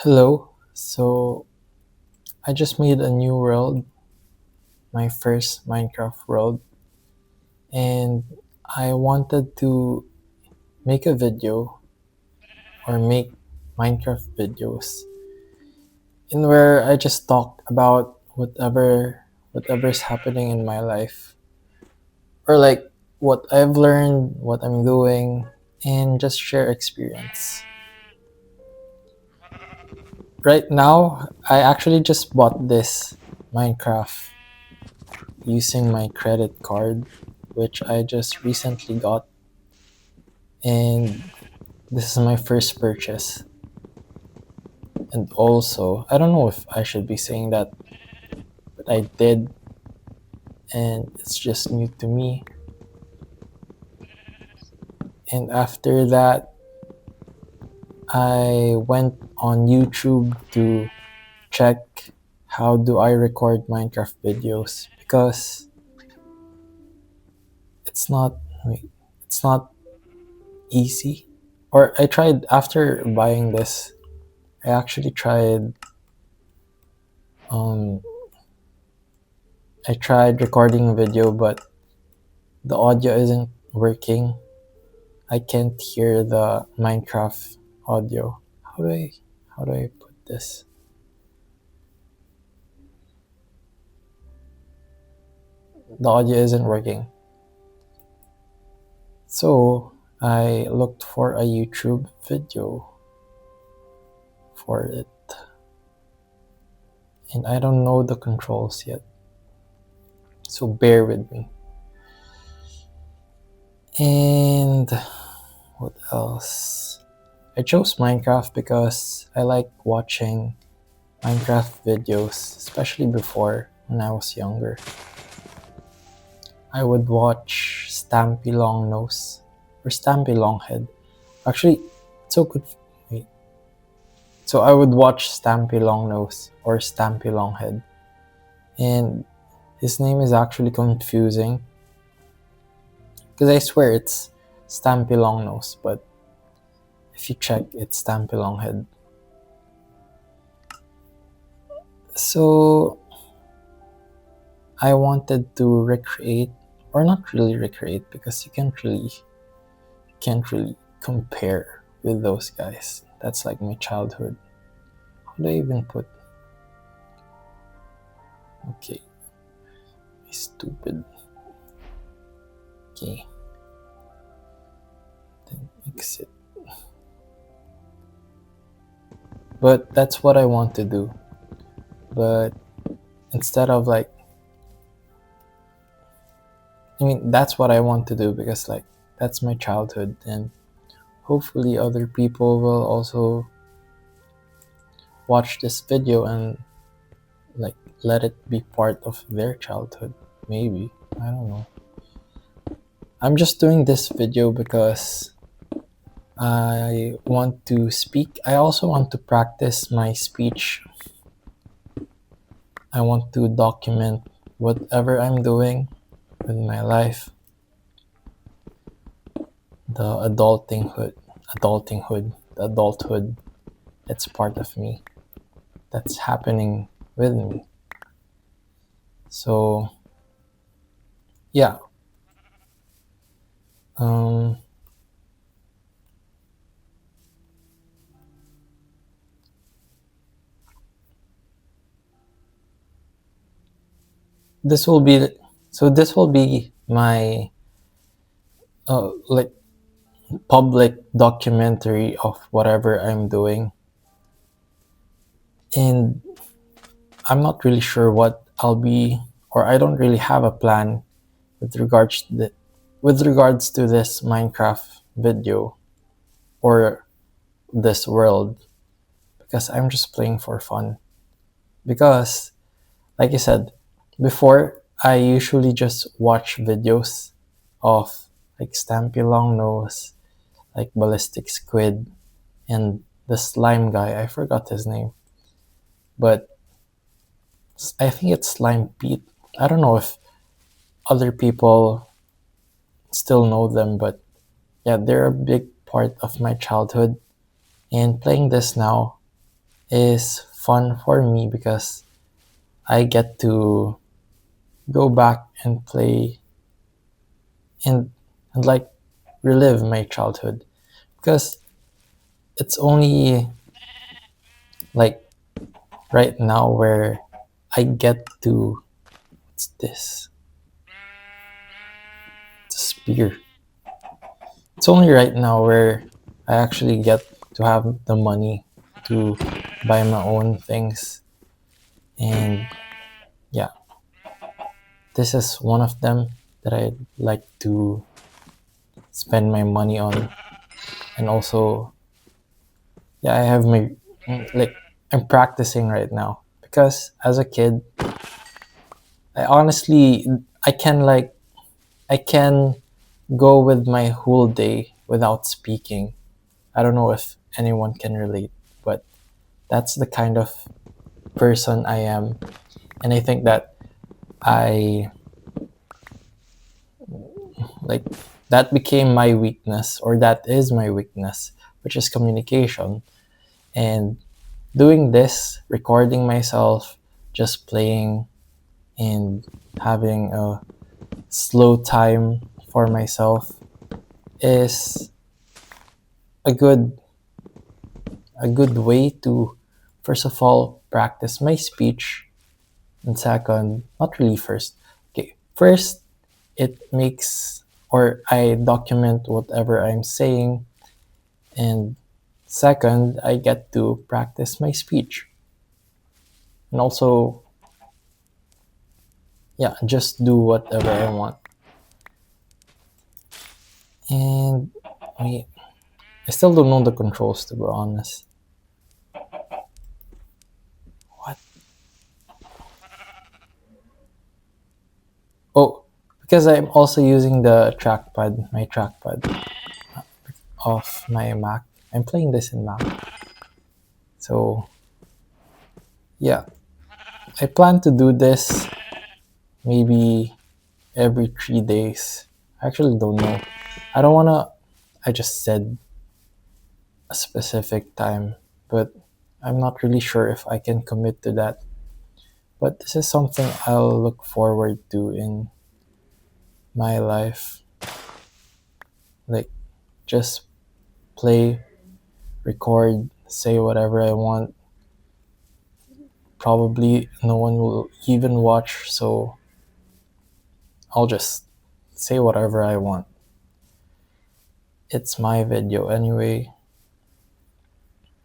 Hello. So I just made a new world, my first Minecraft world, and I wanted to make a video or make Minecraft videos in where I just talk about whatever's happening in my life or like what I've learned, what I'm doing, and just share experience. Right now, I actually just bought this Minecraft using my credit card, which I just recently got, and this is my first purchase. And also, I don't know if I should be saying that, but I did, and it's just new to me. And after that, I went on YouTube to check how do I record Minecraft videos because it's not it's not easy. Or I tried after buying this. I actually um tried recording a video, but the audio isn't working. I can't hear the Minecraft audio. How do I put this? The audio isn't working. So I looked for a YouTube video for it. And I don't know the controls yet. So bear with me. And what else? I chose Minecraft because I like watching Minecraft videos, especially before when I was younger. I would watch Stampy Longnose or Stampy Longhead. Actually, it's so good. Wait. So I would watch Stampy Longnose or Stampy Longhead, and his name is actually confusing because I swear it's Stampy Longnose, but if you check, it's Stampy Longhead. So I wanted to recreate, or not really recreate, because you can't really compare with those guys. That's like my childhood. How do I even put? Okay, stupid. Okay, then exit. But that's what I want to do. But instead of like, that's what I want to do because like that's my childhood, and hopefully other people will also watch this video and like let it be part of their childhood. Maybe, I don't know. I'm just doing this video because I want to speak. I also want to practice my speech. I want to document whatever I'm doing with my life. The adulthood, that's part of me. That's happening with me. So, yeah. Um, this will be my like public documentary of whatever I'm doing, and I'm not really sure what I'll be, or I don't really have a plan with regards to this Minecraft video or this world, because I'm just playing for fun. Because, like I said before, I usually just watch videos of like Stampy Longnose, like ballisticsquid, and the slime guy. I forgot his name, but I think it's Slime Pete. I don't know if other people still know them, but yeah, they're a big part of my childhood. And playing this now, is fun for me because I get to go back and play and like relive my childhood, because it's only like right now where I get to, what's this? It's a spear. It's only right now where I actually get to have the money to buy my own things. And yeah, this is one of them that I'd like to spend my money on. And also, yeah, I have my, like, I'm practicing right now because as a kid, I honestly, I can like, I can go with my whole day without speaking. I don't know if anyone can relate, but that's the kind of person I am. And I think that I, like, that became my weakness, or that is my weakness, which is communication. And doing this, recording myself, just playing and having a slow time for myself is a good a good way to, first of all, practice my speech, and second, not really first. Okay, first, it makes, or I document whatever I'm saying, and second, I get to practice my speech. And also, yeah, just do whatever I want. And wait, I still don't know the controls, to be honest. What? Oh, because I'm also using the trackpad, my trackpad of my Mac. I'm playing this in Mac. So, yeah, I plan to do this maybe every 3 days. I actually don't know. I don't wanna, I just said a specific time, but I'm not really sure if I can commit to that. But this is something I'll look forward to in my life. Like, just play, record, say whatever I want. Probably no one will even watch, so I'll just say whatever I want. It's my video anyway,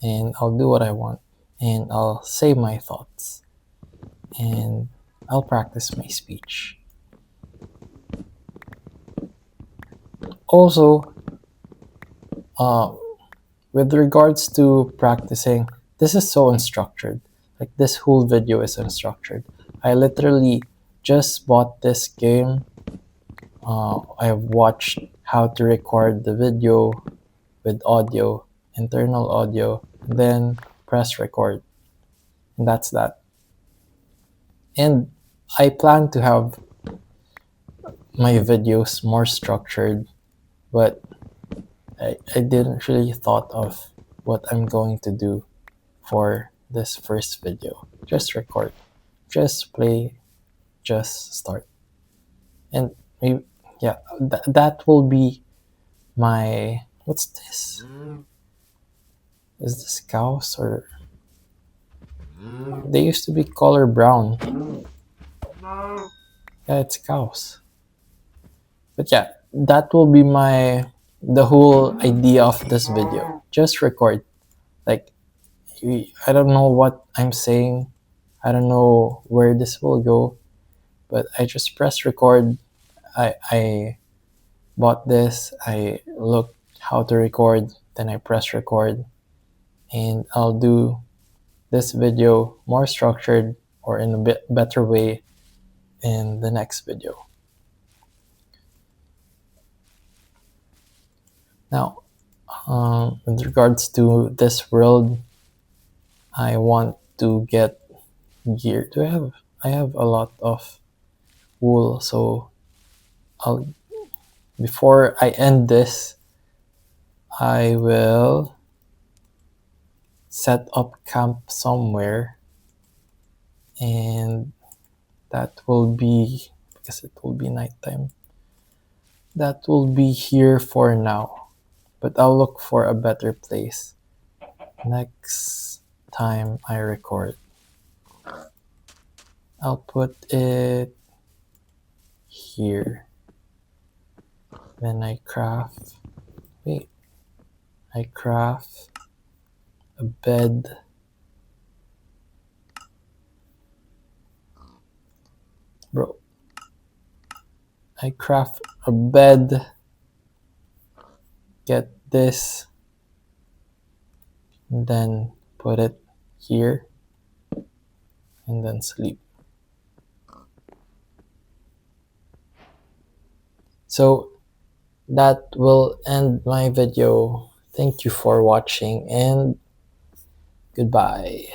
and I'll do what I want, and I'll say my thoughts, and I'll practice my speech. Also, uh, with regards to practicing, this is so unstructured. Like, this whole video is unstructured. I literally just bought this game. I've watched how to record the video with audio, internal audio, then press record. And that's that. And I plan to have my videos more structured, but I didn't really thought of what I'm going to do for this first video. Just record, just play, just start. And maybe, yeah, that will be my, what's this? Is this cows, or they used to be color brown? Yeah, it's cows. But yeah, that will be my, the whole idea of this video. Just record. Like, I don't know what I'm saying. I don't know where this will go, but I just press record. I bought this. I looked how to record. Then I press record, and I'll do this video more structured, or in a bit better way, in the next video. Now, with regards to this world, I want to get gear. Do I have a lot of wool, so I'll, before I end this, I will set up camp somewhere, and that will be, because it will be nighttime, that will be here for now. But I'll look for a better place next time I record. I'll put it here. Then I craft, wait, I craft a bed. Bro, I craft a bed, get this, and then put it here, and then sleep. So that will end my video. Thank you for watching, and goodbye.